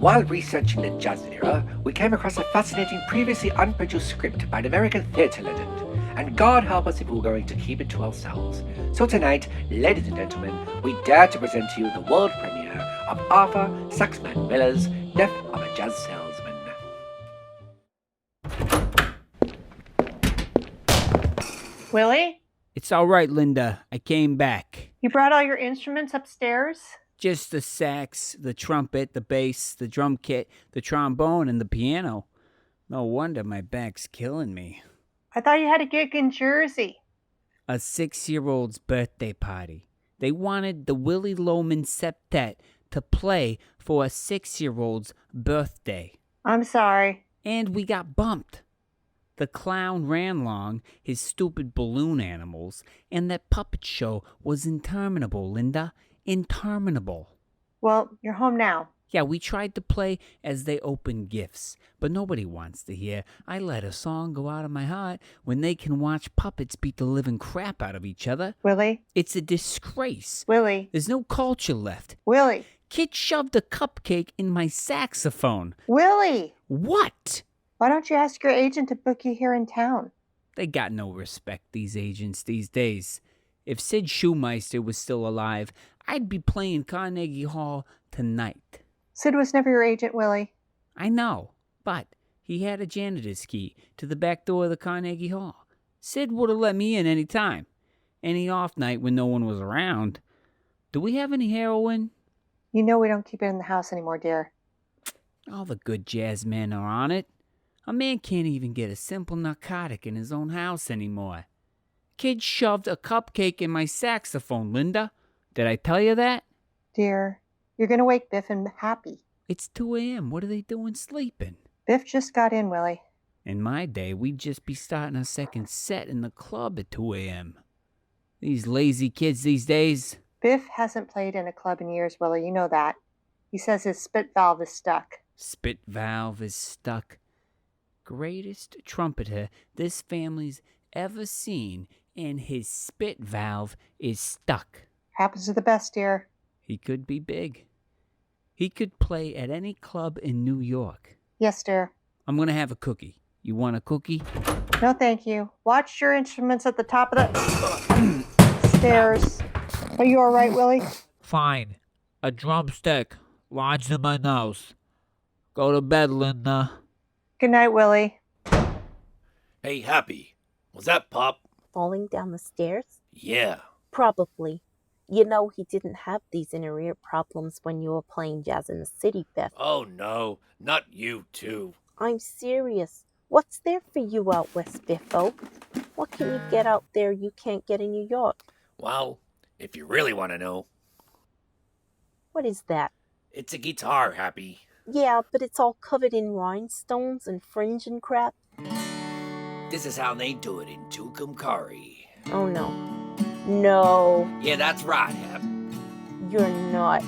While researching the jazz era, we came across a fascinating previously unproduced script by an American theatre legend, and God help us if we're going to keep it to ourselves. So tonight, ladies and gentlemen, we dare to present to you the world premiere of Arthur Saxman Miller's Death of a Jazz Salesman. Willie, It's all right, Linda. I came back. you brought all your instruments upstairs? Just the sax, the trumpet, the bass, the drum kit, the trombone, and the piano. No wonder my back's killing me. I thought you had a gig in Jersey. A 6-year-old's birthday party. They wanted the Willie Loman Septet to play for a 6-year-old's birthday. I'm sorry. And we got bumped. The clown ran long, his stupid balloon animals, and that puppet show was interminable, Linda. Interminable. Well, you're home now. Yeah, we tried to play as they opened gifts, but nobody wants to hear I let a song go out of my heart when they can watch puppets beat the living crap out of each other. Willie, It's a disgrace. Willie, There's no culture left. Willie, Kid shoved a cupcake in my saxophone. Willie! What? Why don't you ask your agent to book you here in town? They got no respect, these agents these days. If Sid Shoemeister was still alive, I'd be playing Carnegie Hall tonight. Sid was never your agent, Willie. I know, but he had a janitor's key to the back door of the Carnegie Hall. Sid would have let me in any time. Any off night when no one was around. Do we have any heroin? You know we don't keep it in the house anymore, dear. All the good jazz men are on it. A man can't even get a simple narcotic in his own house anymore. Kid shoved a cupcake in my saxophone, Linda. Did I tell you that? Dear, you're going to wake Biff and Happy. It's 2 a.m. What are they doing sleeping? Biff just got in, Willie. In my day, we'd just be starting our second set in the club at 2 a.m. These lazy kids these days. Biff hasn't played in a club in years, Willie. You know that. He says his spit valve is stuck. Spit valve is stuck. Greatest trumpeter this family's ever seen, and his spit valve is stuck. Happens to the best, dear. He could be big. He could play at any club in New York. Yes, dear. I'm gonna have a cookie. You want a cookie? No, thank you. Watch your instruments at the top of the stairs. Are you all right, Willie? Fine. A drumstick lodged in my nose. Go to bed, Linda. Good night, Willie. Hey, Happy. Was that Pop? Falling down the stairs? Yeah. Probably. You know he didn't have these inner ear problems when you were playing jazz in the city, Beth. Oh, no. Not you, too. I'm serious. What's there for you out west, Biffo? What can you get out there you can't get in New York? Well, if you really want to know, What is that? it's a guitar, Happy. Yeah, but it's all covered in rhinestones and fringe and crap. This is how they do it in Tucumcari. Oh no. No, Yeah, that's right, Hap. you're not.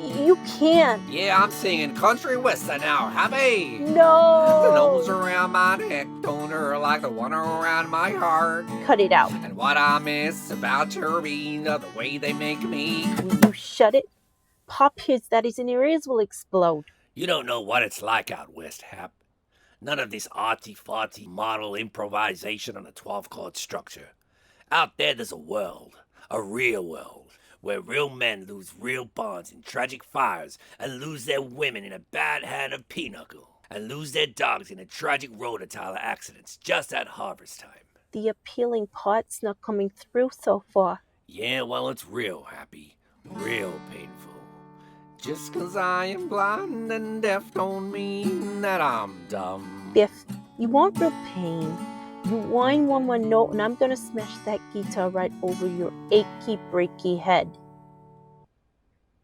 You can't. Yeah, I'm singing country western now, Happy. The No! nose around my neck don't hurt like the one around my heart. Cut it out. And what I miss about your arena, the way they make me. Will you shut it? Pop hears that his inner ears will explode. You don't know what it's like out west, Hap. None of this arty-farty model improvisation on a 12-chord structure. Out there's a world, a real world, where real men lose real bonds in tragic fires and lose their women in a bad hand of pinochle and lose their dogs in a tragic rototiller accidents just at harvest time. The appealing part's not coming through so far. Yeah, well, it's real, Happy. Real painful. Just 'cause I am blind and deaf don't mean that I'm dumb. Biff, you want real pain. You whine one more note and I'm gonna smash that guitar right over your achy breaky head.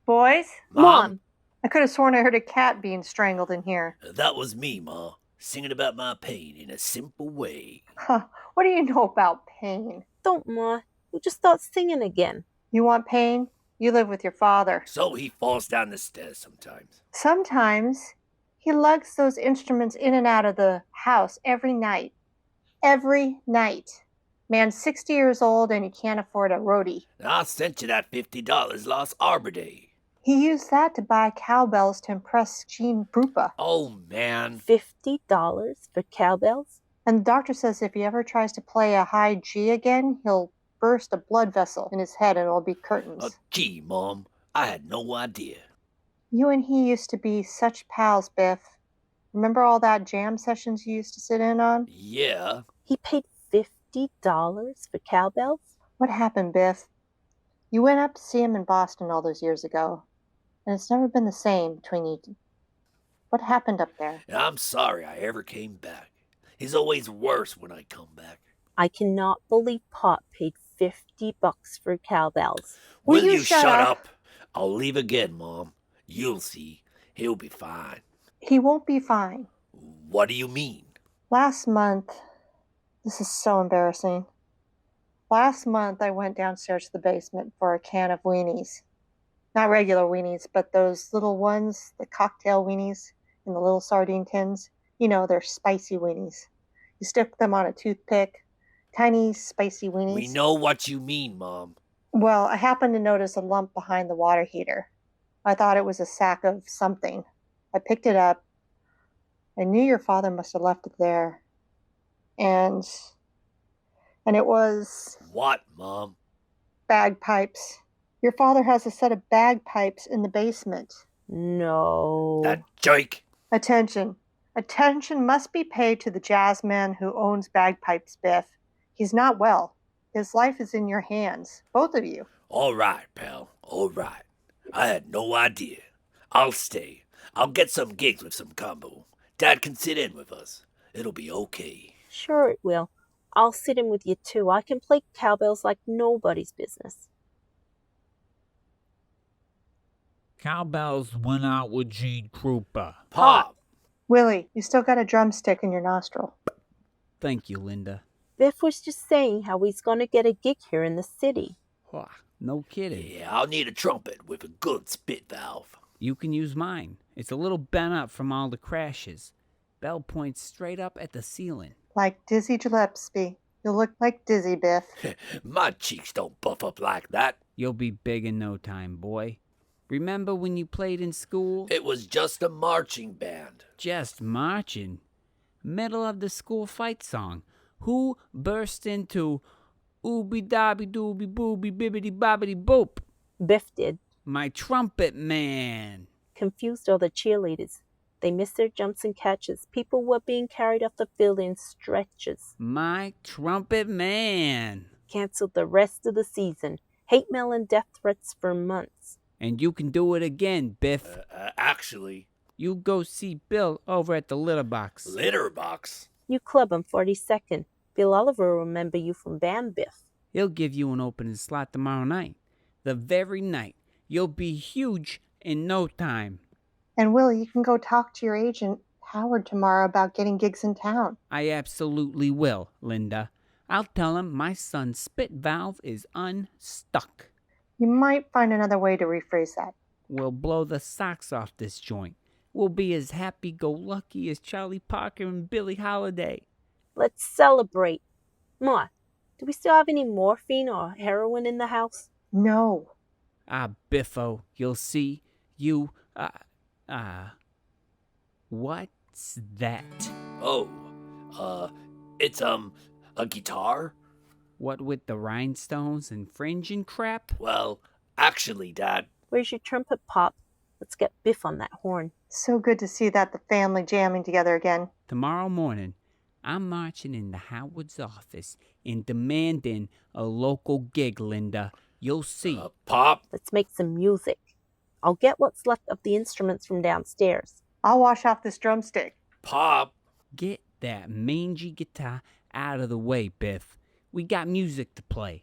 Boys? Mom? I could have sworn I heard a cat being strangled in here. That was me, Ma, singing about my pain in a simple way. Huh. What do you know about pain? Don't, Ma. You just start singing again. You want pain? You live with your father. So he falls down the stairs sometimes. Sometimes he lugs those instruments in and out of the house every night. Every night. Man's 60 years old and he can't afford a roadie. I sent you that $50 last Arbor Day. He used that to buy cowbells to impress Gene Krupa. Oh, man. $50 for cowbells? And the doctor says if he ever tries to play a high G again, he'll burst a blood vessel in his head and it'll be curtains. Gee, Mom, I had no idea. You and he used to be such pals, Biff. Remember all that jam sessions you used to sit in on? Yeah. He paid $50 for cowbells? What happened, Biff? You went up to see him in Boston all those years ago, and it's never been the same between you two. What happened up there? I'm sorry I ever came back. It's always worse when I come back. I cannot believe Pop paid $50 for cowbells. Will you shut up? I'll leave again, Mom. You'll see. He'll be fine. He won't be fine. What do you mean? Last month, this is so embarrassing. Last month, I went downstairs to the basement for a can of weenies. Not regular weenies, but those little ones, the cocktail weenies in the little sardine tins. You know, they're spicy weenies. You stick them on a toothpick. Tiny, spicy weenies. We know what you mean, Mom. Well, I happened to notice a lump behind the water heater. I thought it was a sack of something. I picked it up. I knew your father must have left it there. And it was What, Mom? bagpipes. Your father has a set of bagpipes in the basement. No. That Jake. Attention. Attention must be paid to the jazz man who owns bagpipes, Biff. He's not well. His life is in your hands, both of you. All right, pal. All right. I had no idea. I'll stay. I'll get some gigs with some combo. Dad can sit in with us. It'll be okay. Sure it will. I'll sit in with you too. I can play cowbells like nobody's business. Cowbells went out with Gene Krupa. Pop. Willie, you still got a drumstick in your nostril. Thank you, Linda. Biff was just saying how he's going to get a gig here in the city. Wha, no kidding. Yeah, I'll need a trumpet with a good spit valve. You can use mine. It's a little bent up from all the crashes. Bell points straight up at the ceiling. Like Dizzy Gillespie. You'll look like Dizzy, Biff. My cheeks don't buff up like that. You'll be big in no time, boy. Remember when you played in school? It was just a marching band. Just marching. Middle of the school fight song. Who burst into ooby dobby dooby booby bibbity bobbity boop? Biff did. My trumpet man. Confused all the cheerleaders. They missed their jumps and catches. People were being carried off the field in stretches. My trumpet man. Canceled the rest of the season. Hate mail and death threats for months. And you can do it again, Biff. Actually, You go see Bill over at the litter box. litter box. New club on 42nd. Bill Oliver will remember you from band, Biff. He'll give you an opening slot tomorrow night. The very night. You'll be huge in no time. And Willie, you can go talk to your agent, Howard, tomorrow about getting gigs in town. I absolutely will, Linda. I'll tell him my son's spit valve is unstuck. You might find another way to rephrase that. We'll blow the socks off this joint. We'll be as happy-go-lucky as Charlie Parker and Billie Holiday. Let's celebrate. Ma, do we still have any morphine or heroin in the house? No. Ah, Biffo, you'll see. What's that? Oh, it's, a guitar? What with the rhinestones and fringe and crap? Well, actually, Dad, Where's your trumpet, Pop? Let's get Biff on that horn. So good to see that the family jamming together again. Tomorrow morning, I'm marching into Howard's office and demanding a local gig, Linda. You'll see. Pop. Let's make some music. I'll get what's left of the instruments from downstairs. I'll wash off this drumstick. Pop. Get that mangy guitar out of the way, Biff. We got music to play.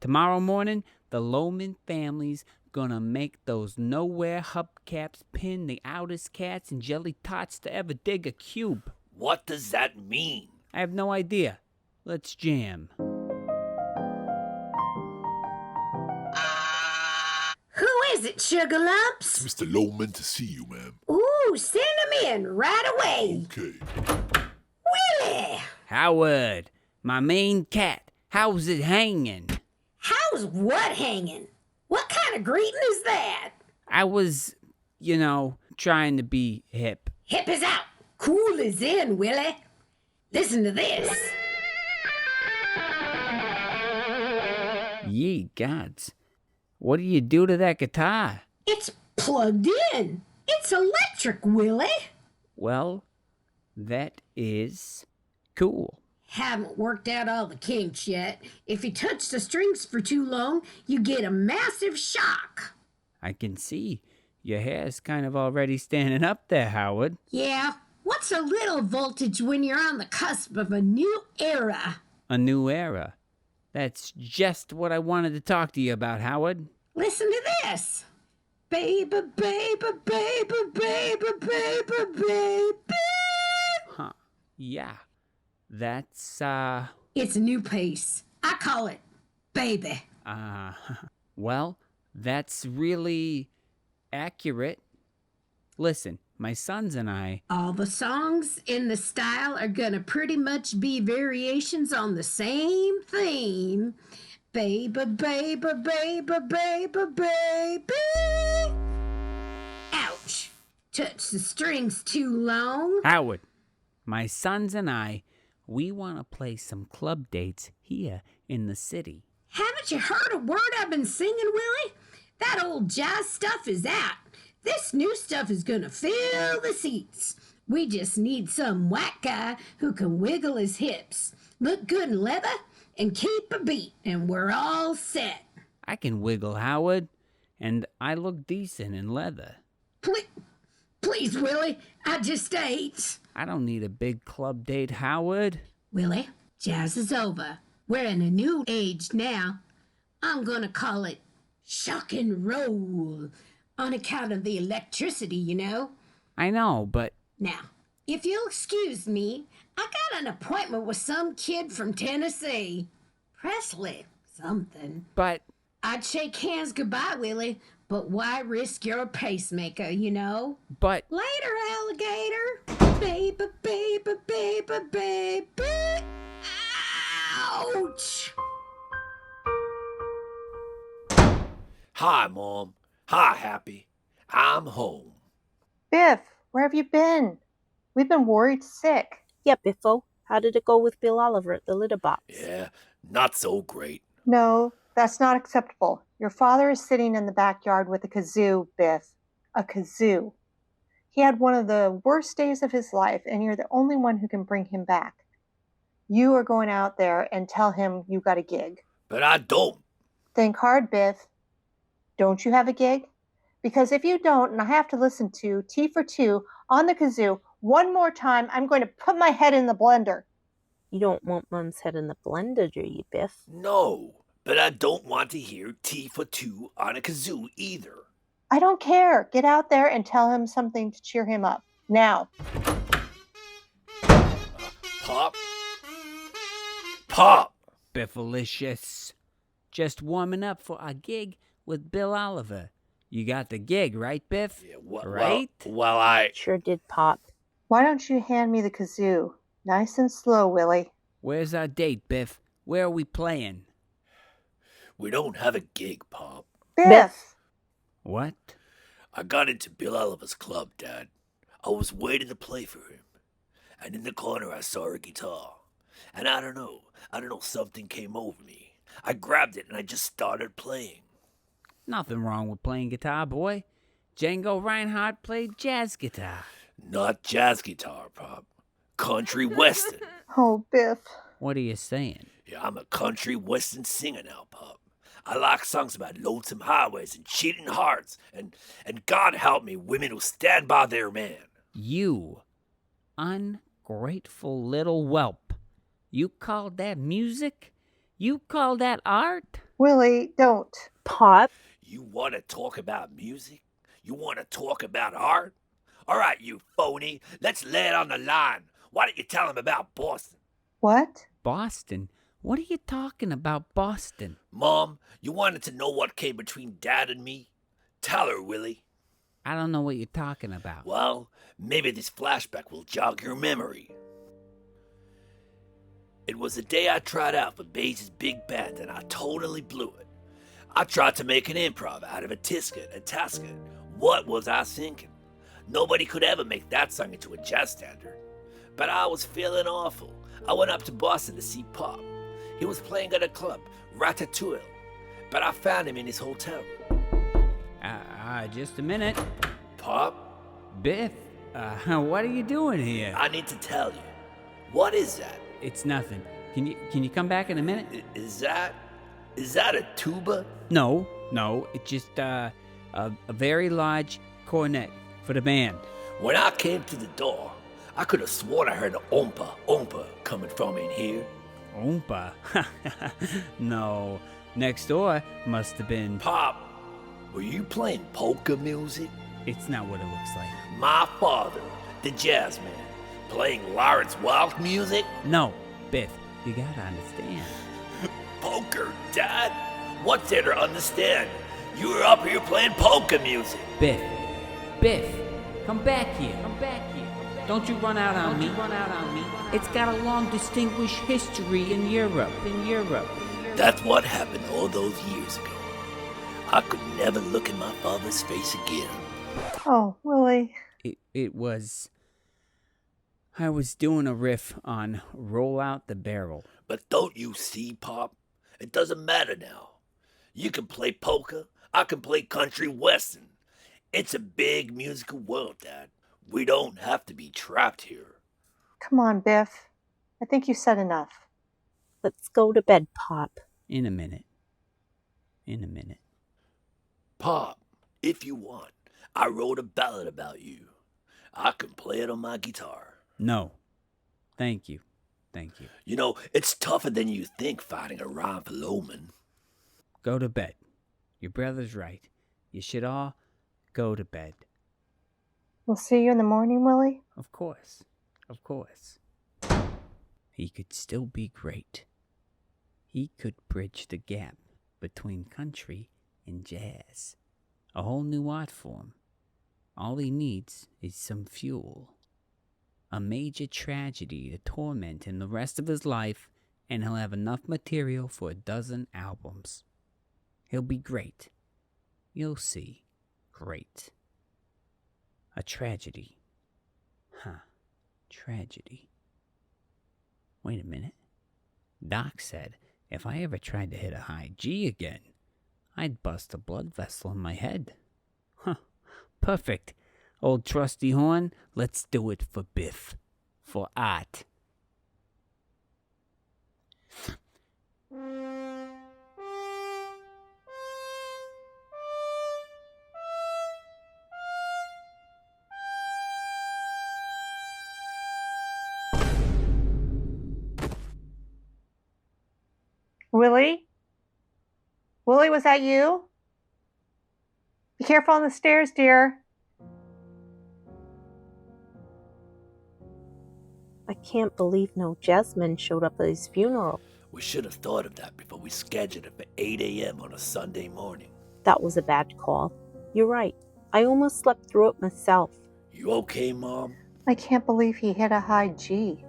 Tomorrow morning, the Loman family's gonna make those nowhere hubcaps pin the outest cats and jelly tots to ever dig a cube. What does that mean? I have no idea. Let's jam. Who is it, Sugar Lumps? Mr. Loman to see you, ma'am. Ooh, send him in right away. Okay. Willie! Howard, my main cat, how's it hanging? How's what hanging? What kind of greeting is that? I was, trying to be hip. Hip is out. Cool is in, Willie. Listen to this. Ye gods. What do you do to that guitar? It's plugged in. It's electric, Willie. Well, that is cool. Haven't worked out all the kinks yet. If you touch the strings for too long, you get a massive shock. I can see your hair's kind of already standing up there, Howard. Yeah, what's a little voltage when you're on the cusp of a new era? A new era. That's just what I wanted to talk to you about, Howard. Listen to this. Baby, baby, baby, baby, baby, baby. Huh. Yeah. That's, It's a new pace. I call it baby. well, that's really accurate. Listen, my sons and I, All the songs in the style are gonna pretty much be variations on the same theme. Baby, baby, baby, baby, baby. Ouch. Touch the strings too long. Howard, my sons and I, we want to play some club dates here in the city. Haven't you heard a word I've been singing, Willie? That old jazz stuff is out. This new stuff is gonna fill the seats. We just need some whack guy who can wiggle his hips, look good in leather, and keep a beat, and we're all set. I can wiggle, Howard, and I look decent in leather. Please, Willie, I just ate. I don't need a big club date, Howard. Willie, jazz is over. We're in a new age now. I'm gonna call it shock and roll, on account of the electricity, you know. I know, but Now, if you'll excuse me, I got an appointment with some kid from Tennessee. Presley, something. but I'd shake hands goodbye, Willie, but why risk your pacemaker, you know? but Later, alligator. Baby, baby, baby, baby. Ouch! Hi, Mom. Hi, Happy. I'm home. Biff, where have you been? We've been worried sick. Yeah, Biffo. How did it go with Bill Oliver at the litter box? Yeah, not so great. No, that's not acceptable. Your father is sitting in the backyard with a kazoo, Biff. A kazoo. He had one of the worst days of his life, and you're the only one who can bring him back. You are going out there and tell him you got a gig. But I don't. Think hard, Biff. Don't you have a gig? Because if you don't, and I have to listen to T for Two on the kazoo one more time, I'm going to put my head in the blender. You don't want Mom's head in the blender, do you, Biff? No, but I don't want to hear T for two on a kazoo either. I don't care. Get out there and tell him something to cheer him up. Now. Pop? Pop! Biffalicious. Just warming up for a gig with Bill Oliver. You got the gig, right, Biff? Yeah, Right? Well, I... Sure did, Pop. Why don't you hand me the kazoo? Nice and slow, Willie. Where's our date, Biff? Where are we playing? We don't have a gig, Pop. Biff! What? I got into Bill Oliver's club, Dad. I was waiting to play for him. And in the corner I saw a guitar. And I don't know, something came over me. I grabbed it and I just started playing. Nothing wrong with playing guitar, boy. Django Reinhardt played jazz guitar. Not jazz guitar, Pop. Country western. Oh, Biff. What are you saying? Yeah, I'm a country western singer now, Pop. I like songs about lonesome highways and cheating hearts and God help me, women who stand by their man. You ungrateful little whelp. You call that music? You call that art? Willie, don't. Pop? You want to talk about music? You want to talk about art? All right, you phony. Let's lay it on the line. Why don't you tell him about Boston? What? Boston? What are you talking about, Boston? Mom, you wanted to know what came between Dad and me? Tell her, Willie. I don't know what you're talking about. Well, maybe this flashback will jog your memory. It was the day I tried out for Baze's big band and I totally blew it. I tried to make an improv out of a tisket and tasket. What was I thinking? Nobody could ever make that song into a jazz standard. But I was feeling awful. I went up to Boston to see Pop. He was playing at a club, Ratatouille. But I found him in his hotel room. Just a minute. Pop, Biff, what are you doing here? I need to tell you. What is that? It's nothing. Can you come back in a minute? Is that a tuba? No, it's just a very large cornet for the band. When I came to the door, I could have sworn I heard an oompa coming from in here. Oompa? No, next door must have been. Pop, were you playing polka music? It's not what it looks like. My father, the jazz man, playing Lawrence Welk music? No, Biff, you gotta understand. Poker, Dad? What's there to understand? You were up here playing polka music. Biff, come back here. Don't you run out on me. It's got a long, distinguished history in Europe. That's what happened all those years ago. I could never look in my father's face again. Oh, Willie. It was. I was doing a riff on Roll Out the Barrel. But don't you see, Pop? It doesn't matter now. You can play polka, I can play country western. It's a big musical world, Dad. We don't have to be trapped here. Come on, Biff. I think you said enough. Let's go to bed, Pop. In a minute. Pop, if you want, I wrote a ballad about you. I can play it on my guitar. No. Thank you. You know, it's tougher than you think fighting a rhyme for Loman. Go to bed. Your brother's right. You should all go to bed. We'll see you in the morning, Willie. Of course. He could still be great. He could bridge the gap between country and jazz. A whole new art form. All he needs is some fuel. A major tragedy to torment him the rest of his life, and he'll have enough material for a dozen albums. He'll be great. You'll see. Great. A tragedy. Tragedy. Wait a minute. Doc said if I ever tried to hit a high G again, I'd bust a blood vessel in my head. Perfect. Old trusty horn, let's do it for Biff. For art. Willie? Willie, was that you? Be careful on the stairs, dear. I can't believe no jazzmen showed up at his funeral. We should have thought of that before we scheduled it for 8 a.m. on a Sunday morning. That was a bad call. You're right. I almost slept through it myself. You okay, Mom? I can't believe he hit a high G.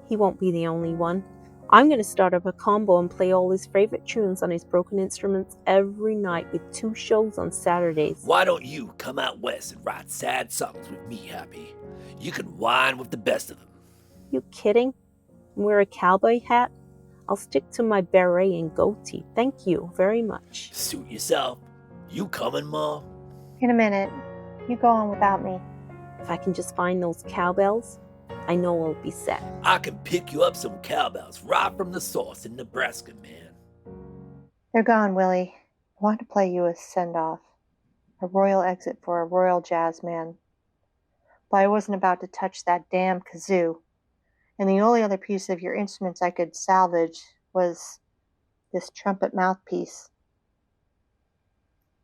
He won't be the only one. I'm going to start up a combo and play all his favorite tunes on his broken instruments every night with 2 shows on Saturdays. Why don't you come out west and write sad songs with me, Happy? You can whine with the best of them. You kidding? Wear a cowboy hat? I'll stick to my beret and goatee. Thank you very much. Suit yourself. You coming, Mom? In a minute. You go on without me. If I can just find those cowbells, I know we'll be set. I can pick you up some cowbells right from the source in Nebraska, man. They're gone, Willie. I want to play you a send-off. A royal exit for a royal jazz man. But I wasn't about to touch that damn kazoo. And the only other piece of your instruments I could salvage was this trumpet mouthpiece.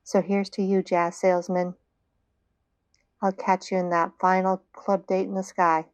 So here's to you, jazz salesman. I'll catch you in that final club date in the sky.